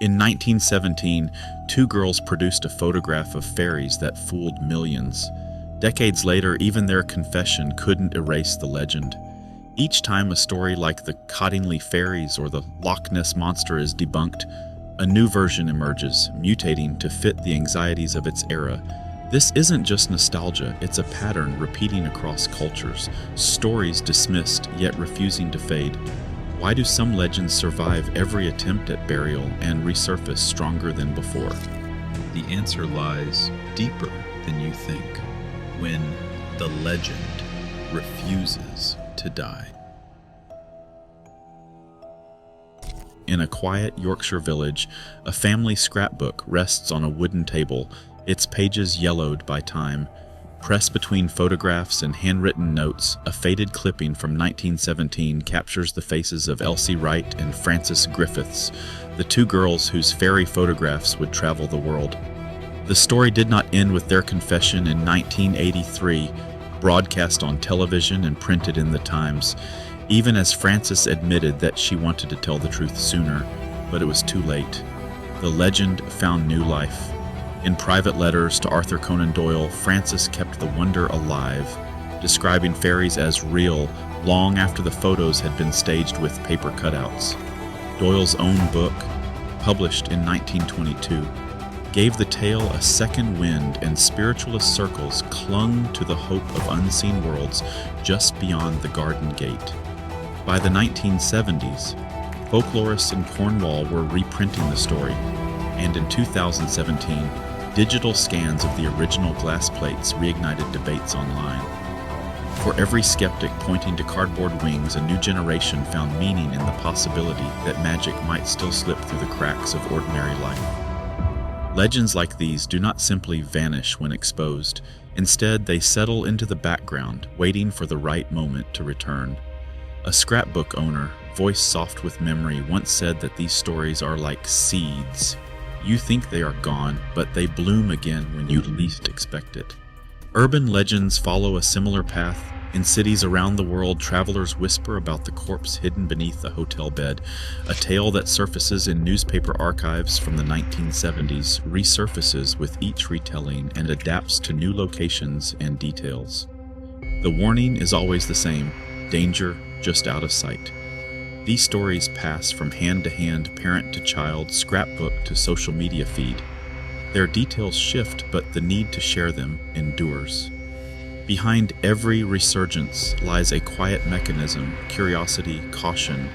In 1917, two girls produced a photograph of fairies that fooled millions. Decades later, even their confession couldn't erase the legend. Each time a story like the Cottingley Fairies or the Loch Ness Monster is debunked, a new version emerges, mutating to fit the anxieties of its era. This isn't just nostalgia, it's a pattern repeating across cultures, stories dismissed yet refusing to fade. Why do some legends survive every attempt at burial and resurface stronger than before? The answer lies deeper than you think, when the legend refuses to die. In a quiet Yorkshire village, a family scrapbook rests on a wooden table, its pages yellowed by time. Pressed between photographs and handwritten notes, a faded clipping from 1917 captures the faces of Elsie Wright and Frances Griffiths, the two girls whose fairy photographs would travel the world. The story did not end with their confession in 1983, broadcast on television and printed in the Times, even as Frances admitted that she wanted to tell the truth sooner, but it was too late. The legend found new life. In private letters to Arthur Conan Doyle, Frances kept the wonder alive, describing fairies as real long after the photos had been staged with paper cutouts. Doyle's own book, published in 1922, gave the tale a second wind, and spiritualist circles clung to the hope of unseen worlds just beyond the garden gate. By the 1970s, folklorists in Cornwall were reprinting the story, and in 2017, digital scans of the original glass plates reignited debates online. For every skeptic pointing to cardboard wings, a new generation found meaning in the possibility that magic might still slip through the cracks of ordinary life. Legends like these do not simply vanish when exposed. Instead, they settle into the background, waiting for the right moment to return. A scrapbook owner, voice soft with memory, once said that these stories are like seeds. You think they are gone, but they bloom again when you least expect it. Urban legends follow a similar path. In cities around the world, travelers whisper about the corpse hidden beneath a hotel bed. A tale that surfaces in newspaper archives from the 1970s resurfaces with each retelling and adapts to new locations and details. The warning is always the same: danger just out of sight. These stories pass from hand to hand, parent to child, scrapbook to social media feed. Their details shift, but the need to share them endures. Behind every resurgence lies a quiet mechanism: curiosity, caution,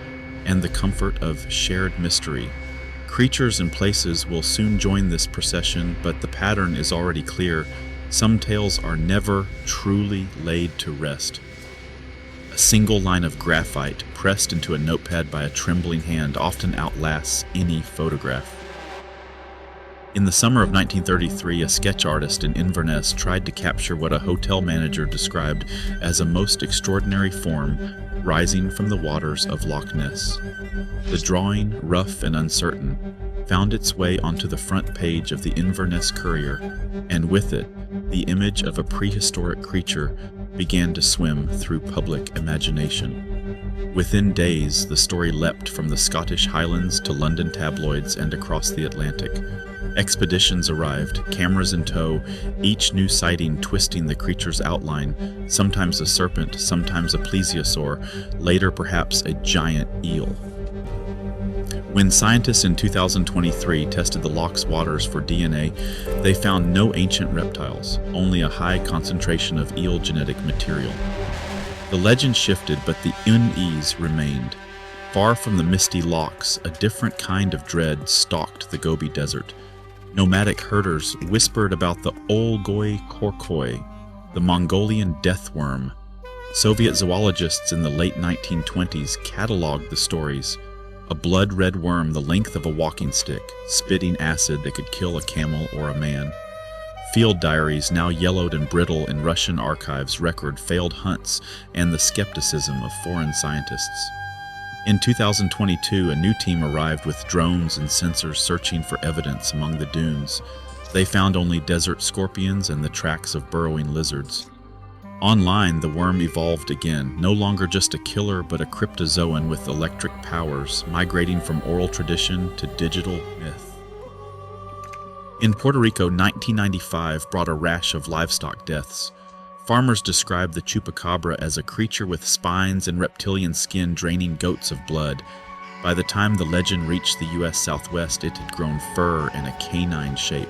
and the comfort of shared mystery. Creatures and places will soon join this procession, but the pattern is already clear. Some tales are never truly laid to rest. A single line of graphite pressed into a notepad by a trembling hand often outlasts any photograph. In the summer of 1933, a sketch artist in Inverness tried to capture what a hotel manager described as a most extraordinary form rising from the waters of Loch Ness. The drawing, rough and uncertain, found its way onto the front page of the Inverness Courier, and with it, the image of a prehistoric creature began to swim through public imagination. Within days, the story leapt from the Scottish Highlands to London tabloids and across the Atlantic. Expeditions arrived, cameras in tow, each new sighting twisting the creature's outline, sometimes a serpent, sometimes a plesiosaur, later perhaps a giant eel. When scientists in 2023 tested the Loch's waters for DNA, they found no ancient reptiles, only a high concentration of eel genetic material. The legend shifted, but the unease remained. Far from the misty lochs, a different kind of dread stalked the Gobi Desert. Nomadic herders whispered about the Olgoi Korkoi, the Mongolian death worm. Soviet zoologists in the late 1920s cataloged the stories: a blood-red worm the length of a walking stick, spitting acid that could kill a camel or a man. Field diaries, now yellowed and brittle in Russian archives, record failed hunts and the skepticism of foreign scientists. In 2022, a new team arrived with drones and sensors searching for evidence among the dunes. They found only desert scorpions and the tracks of burrowing lizards. Online, the worm evolved again, no longer just a killer but a cryptozoan with electric powers, migrating from oral tradition to digital myth. In Puerto Rico, 1995 brought a rash of livestock deaths. Farmers described the chupacabra as a creature with spines and reptilian skin draining goats of blood. By the time the legend reached the U.S. Southwest, it had grown fur in a canine shape.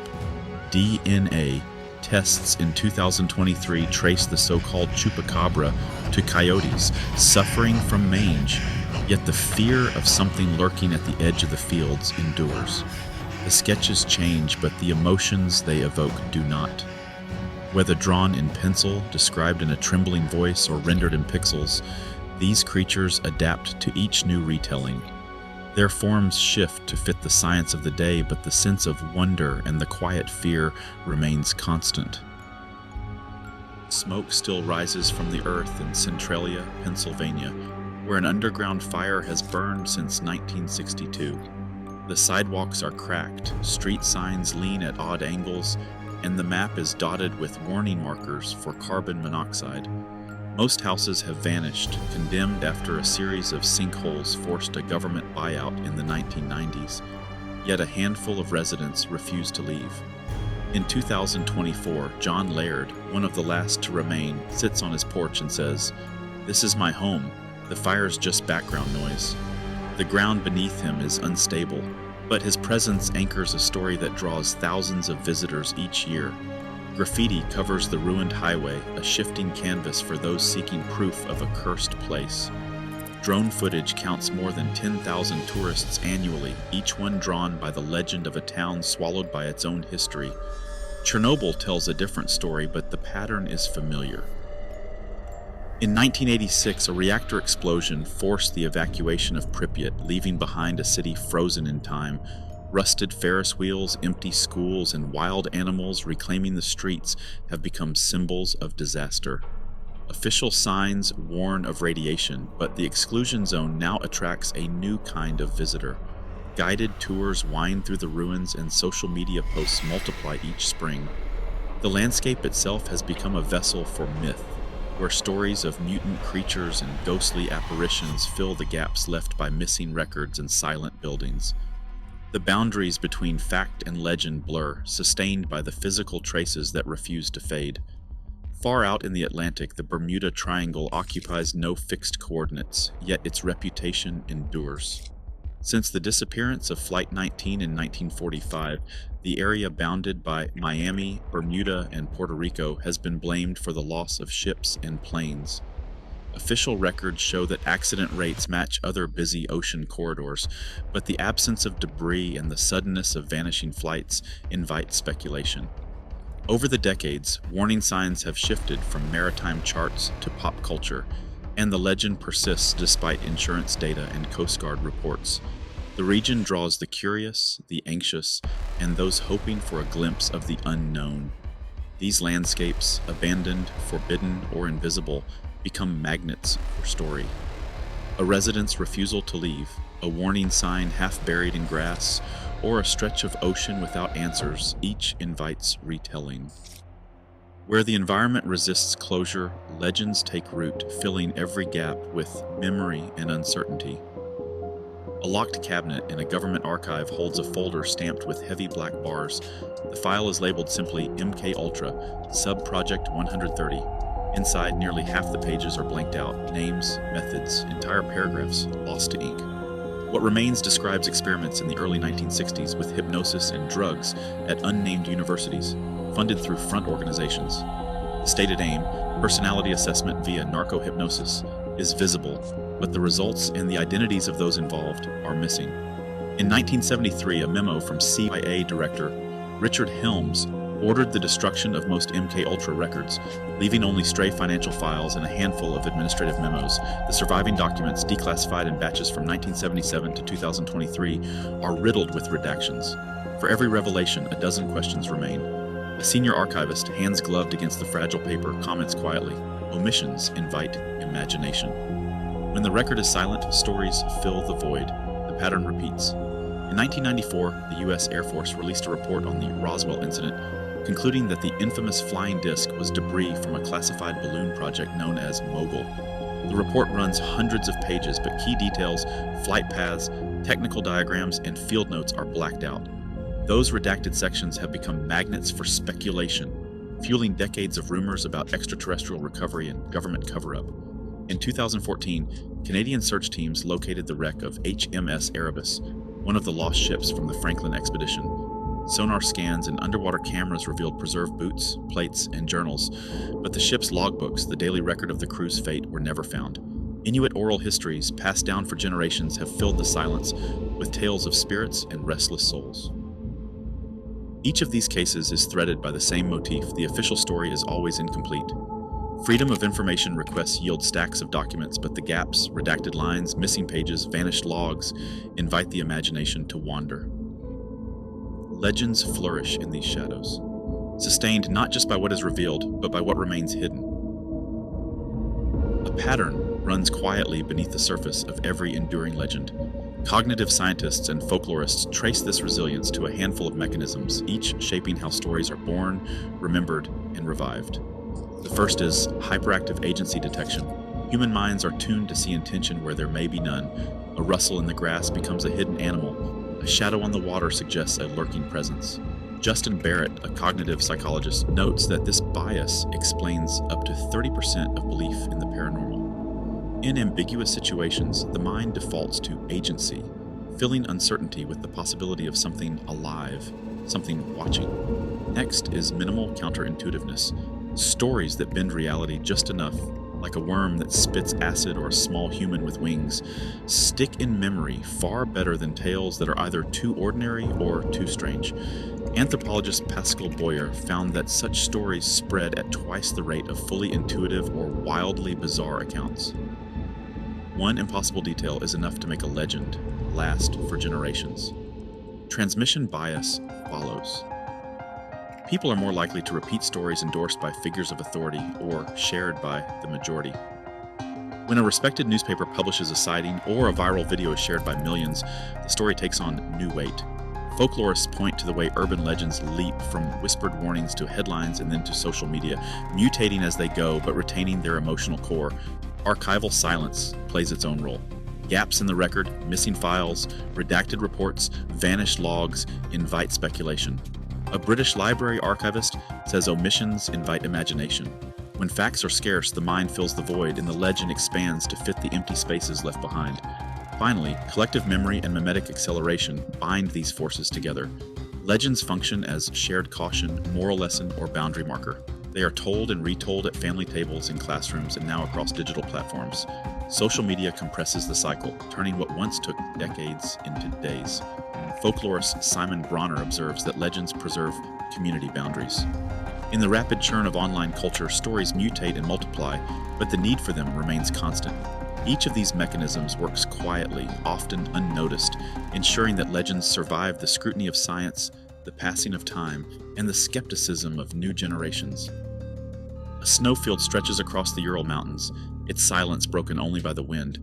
DNA tests in 2023 traced the so-called chupacabra to coyotes suffering from mange, yet the fear of something lurking at the edge of the fields endures. The sketches change, but the emotions they evoke do not. Whether drawn in pencil, described in a trembling voice, or rendered in pixels, these creatures adapt to each new retelling. Their forms shift to fit the science of the day, but the sense of wonder and the quiet fear remains constant. Smoke still rises from the earth in Centralia, Pennsylvania, where an underground fire has burned since 1962. The sidewalks are cracked, street signs lean at odd angles, and the map is dotted with warning markers for carbon monoxide. Most houses have vanished, condemned after a series of sinkholes forced a government buyout in the 1990s. Yet a handful of residents refuse to leave. In 2024, John Laird, one of the last to remain, sits on his porch and says, "This is my home. The fire's just background noise." The ground beneath him is unstable, but his presence anchors a story that draws thousands of visitors each year. Graffiti covers the ruined highway, a shifting canvas for those seeking proof of a cursed place. Drone footage counts more than 10,000 tourists annually, each one drawn by the legend of a town swallowed by its own history. Chernobyl tells a different story, but the pattern is familiar. In 1986, a reactor explosion forced the evacuation of Pripyat, leaving behind a city frozen in time. Rusted Ferris wheels, empty schools, and wild animals reclaiming the streets have become symbols of disaster. Official signs warn of radiation, but the exclusion zone now attracts a new kind of visitor. Guided tours wind through the ruins, and social media posts multiply each spring. The landscape itself has become a vessel for myth, where stories of mutant creatures and ghostly apparitions fill the gaps left by missing records and silent buildings. The boundaries between fact and legend blur, sustained by the physical traces that refuse to fade. Far out in the Atlantic, the Bermuda Triangle occupies no fixed coordinates, yet its reputation endures. Since the disappearance of Flight 19 in 1945, the area bounded by Miami, Bermuda, and Puerto Rico has been blamed for the loss of ships and planes. Official records show that accident rates match other busy ocean corridors, but the absence of debris and the suddenness of vanishing flights invite speculation. Over the decades, warning signs have shifted from maritime charts to pop culture, and the legend persists despite insurance data and Coast Guard reports. The region draws the curious, the anxious, and those hoping for a glimpse of the unknown. These landscapes, abandoned, forbidden, or invisible, become magnets for story. A resident's refusal to leave, a warning sign half buried in grass, or a stretch of ocean without answers, each invites retelling. Where the environment resists closure, legends take root, filling every gap with memory and uncertainty. A locked cabinet in a government archive holds a folder stamped with heavy black bars. The file is labeled simply MK Ultra, Sub-Project 130. Inside, nearly half the pages are blanked out, names, methods, entire paragraphs lost to ink. What remains describes experiments in the early 1960s with hypnosis and drugs at unnamed universities, funded through front organizations. The stated aim, personality assessment via narco-hypnosis, is visible, but the results and the identities of those involved are missing. In 1973, a memo from CIA Director Richard Helms ordered the destruction of most MK Ultra records, leaving only stray financial files and a handful of administrative memos. The surviving documents, declassified in batches from 1977 to 2023, are riddled with redactions. For every revelation, a dozen questions remain. A senior archivist, hands gloved against the fragile paper, comments quietly, "Omissions invite imagination." When the record is silent, stories fill the void. The pattern repeats. In 1994, the U.S. Air Force released a report on the Roswell incident, concluding that the infamous flying disc was debris from a classified balloon project known as Mogul. The report runs hundreds of pages, but key details, flight paths, technical diagrams, and field notes are blacked out. Those redacted sections have become magnets for speculation, fueling decades of rumors about extraterrestrial recovery and government cover-up. In 2014, Canadian search teams located the wreck of HMS Erebus, one of the lost ships from the Franklin expedition. Sonar scans and underwater cameras revealed preserved boots, plates, and journals, but the ship's logbooks, the daily record of the crew's fate, were never found. Inuit oral histories, passed down for generations, have filled the silence with tales of spirits and restless souls. Each of these cases is threaded by the same motif: the official story is always incomplete. Freedom of information requests yield stacks of documents, but the gaps, redacted lines, missing pages, vanished logs invite the imagination to wander. Legends flourish in these shadows, sustained not just by what is revealed, but by what remains hidden. A pattern runs quietly beneath the surface of every enduring legend. Cognitive scientists and folklorists trace this resilience to a handful of mechanisms, each shaping how stories are born, remembered, and revived. The first is hyperactive agency detection. Human minds are tuned to see intention where there may be none. A rustle in the grass becomes a hidden animal. A shadow on the water suggests a lurking presence. Justin Barrett, a cognitive psychologist, notes that this bias explains up to 30% of belief in the paranormal. In ambiguous situations, the mind defaults to agency, filling uncertainty with the possibility of something alive, something watching. Next is minimal counterintuitiveness. Stories that bend reality just enough, like a worm that spits acid or a small human with wings, stick in memory far better than tales that are either too ordinary or too strange. Anthropologist Pascal Boyer found that such stories spread at twice the rate of fully intuitive or wildly bizarre accounts. One impossible detail is enough to make a legend last for generations. Transmission bias follows. People are more likely to repeat stories endorsed by figures of authority or shared by the majority. When a respected newspaper publishes a sighting or a viral video is shared by millions, the story takes on new weight. Folklorists point to the way urban legends leap from whispered warnings to headlines and then to social media, mutating as they go but retaining their emotional core. Archival silence plays its own role. Gaps in the record, missing files, redacted reports, vanished logs invite speculation. A British library archivist says omissions invite imagination. When facts are scarce, the mind fills the void and the legend expands to fit the empty spaces left behind. Finally, collective memory and mimetic acceleration bind these forces together. Legends function as shared caution, moral lesson, or boundary marker. They are told and retold at family tables, in classrooms, and now across digital platforms. Social media compresses the cycle, turning what once took decades into days. Folklorist Simon Bronner observes that legends preserve community boundaries. In the rapid churn of online culture, stories mutate and multiply, but the need for them remains constant. Each of these mechanisms works quietly, often unnoticed, ensuring that legends survive the scrutiny of science, the passing of time, and the skepticism of new generations. A snowfield stretches across the Ural Mountains, its silence broken only by the wind.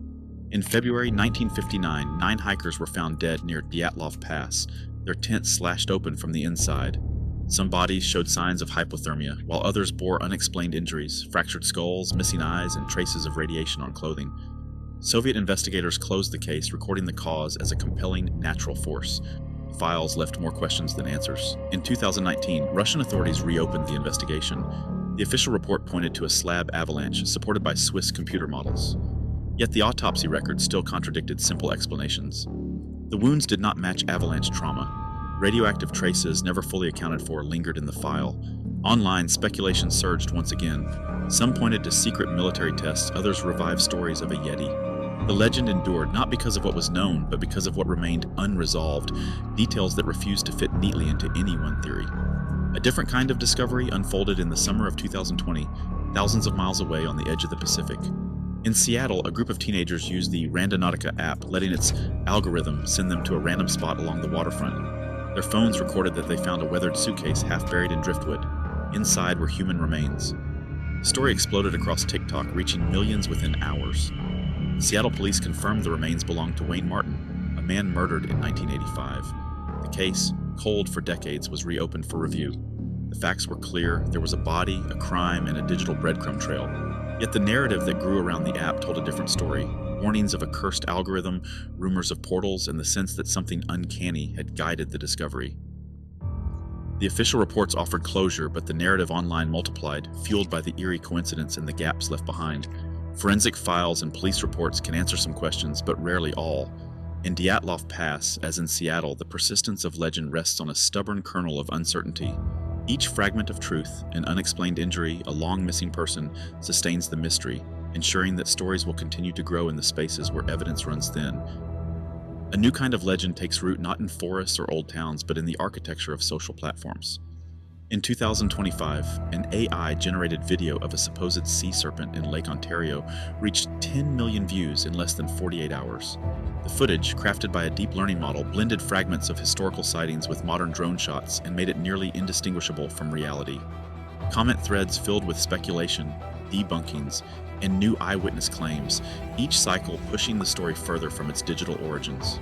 In February 1959, 9 hikers were found dead near Dyatlov Pass, their tents slashed open from the inside. Some bodies showed signs of hypothermia, while others bore unexplained injuries, fractured skulls, missing eyes, and traces of radiation on clothing. Soviet investigators closed the case, recording the cause as a compelling natural force. Files left more questions than answers. In 2019, Russian authorities reopened the investigation. The official report pointed to a slab avalanche supported by Swiss computer models. Yet the autopsy records still contradicted simple explanations. The wounds did not match avalanche trauma. Radioactive traces, never fully accounted for, lingered in the file. Online, speculation surged once again. Some pointed to secret military tests, others revived stories of a Yeti. The legend endured not because of what was known, but because of what remained unresolved, details that refused to fit neatly into any one theory. A different kind of discovery unfolded in the summer of 2020, thousands of miles away on the edge of the Pacific. In Seattle, a group of teenagers used the Randonautica app, letting its algorithm send them to a random spot along the waterfront. Their phones recorded that they found a weathered suitcase half buried in driftwood. Inside were human remains. The story exploded across TikTok, reaching millions within hours. Seattle police confirmed the remains belonged to Wayne Martin, a man murdered in 1985. The case, cold for decades, was reopened for review. The facts were clear. There was a body, a crime, and a digital breadcrumb trail. Yet the narrative that grew around the app told a different story. Warnings of a cursed algorithm, rumors of portals, and the sense that something uncanny had guided the discovery. The official reports offered closure, but the narrative online multiplied, fueled by the eerie coincidence and the gaps left behind. Forensic files and police reports can answer some questions, but rarely all. In Dyatlov Pass, as in Seattle, the persistence of legend rests on a stubborn kernel of uncertainty. Each fragment of truth, an unexplained injury, a long missing person, sustains the mystery, ensuring that stories will continue to grow in the spaces where evidence runs thin. A new kind of legend takes root not in forests or old towns, but in the architecture of social platforms. In 2025, an AI-generated video of a supposed sea serpent in Lake Ontario reached 10 million views in less than 48 hours. The footage, crafted by a deep learning model, blended fragments of historical sightings with modern drone shots and made it nearly indistinguishable from reality. Comment threads filled with speculation, debunkings, and new eyewitness claims, each cycle pushing the story further from its digital origins.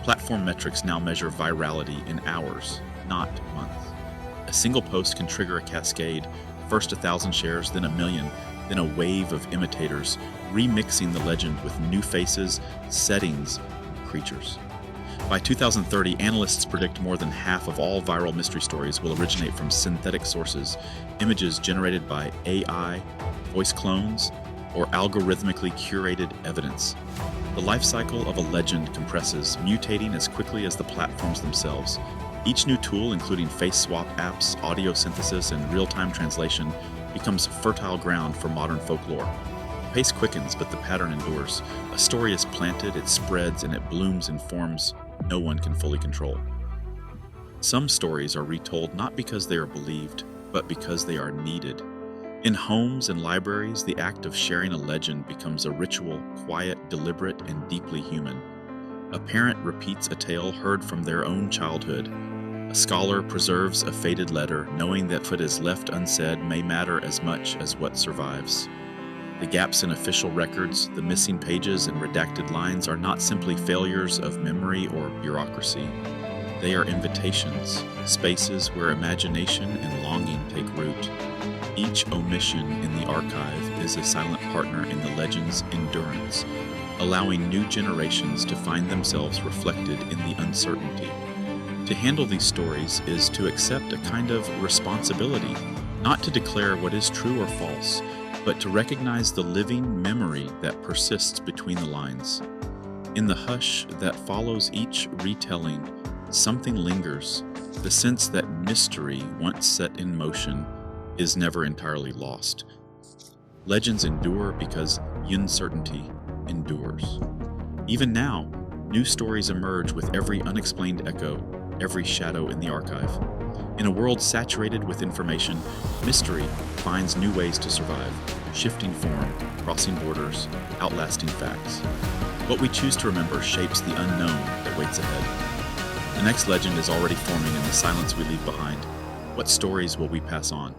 Platform metrics now measure virality in hours, not months. A single post can trigger a cascade, first 1,000 shares, then 1,000,000, then a wave of imitators, remixing the legend with new faces, settings, and creatures. By 2030, analysts predict more than half of all viral mystery stories will originate from synthetic sources, images generated by AI, voice clones, or algorithmically curated evidence. The life cycle of a legend compresses, mutating as quickly as the platforms themselves. Each new tool, including face swap apps, audio synthesis, and real-time translation, becomes fertile ground for modern folklore. The pace quickens, but the pattern endures. A story is planted, it spreads, and it blooms in forms no one can fully control. Some stories are retold not because they are believed, but because they are needed. In homes and libraries, the act of sharing a legend becomes a ritual, quiet, deliberate, and deeply human. A parent repeats a tale heard from their own childhood. A scholar preserves a faded letter, knowing that what is left unsaid may matter as much as what survives. The gaps in official records, the missing pages and redacted lines are not simply failures of memory or bureaucracy. They are invitations, spaces where imagination and longing take root. Each omission in the archive is a silent partner in the legend's endurance, allowing new generations to find themselves reflected in the uncertainty. To handle these stories is to accept a kind of responsibility, not to declare what is true or false, but to recognize the living memory that persists between the lines. In the hush that follows each retelling, something lingers, the sense that mystery, once set in motion, is never entirely lost. Legends endure because uncertainty endures. Even now, new stories emerge with every unexplained echo, every shadow in the archive. In a world saturated with information, mystery finds new ways to survive, shifting form, crossing borders, outlasting facts. What we choose to remember shapes the unknown that waits ahead. The next legend is already forming in the silence we leave behind. What stories will we pass on?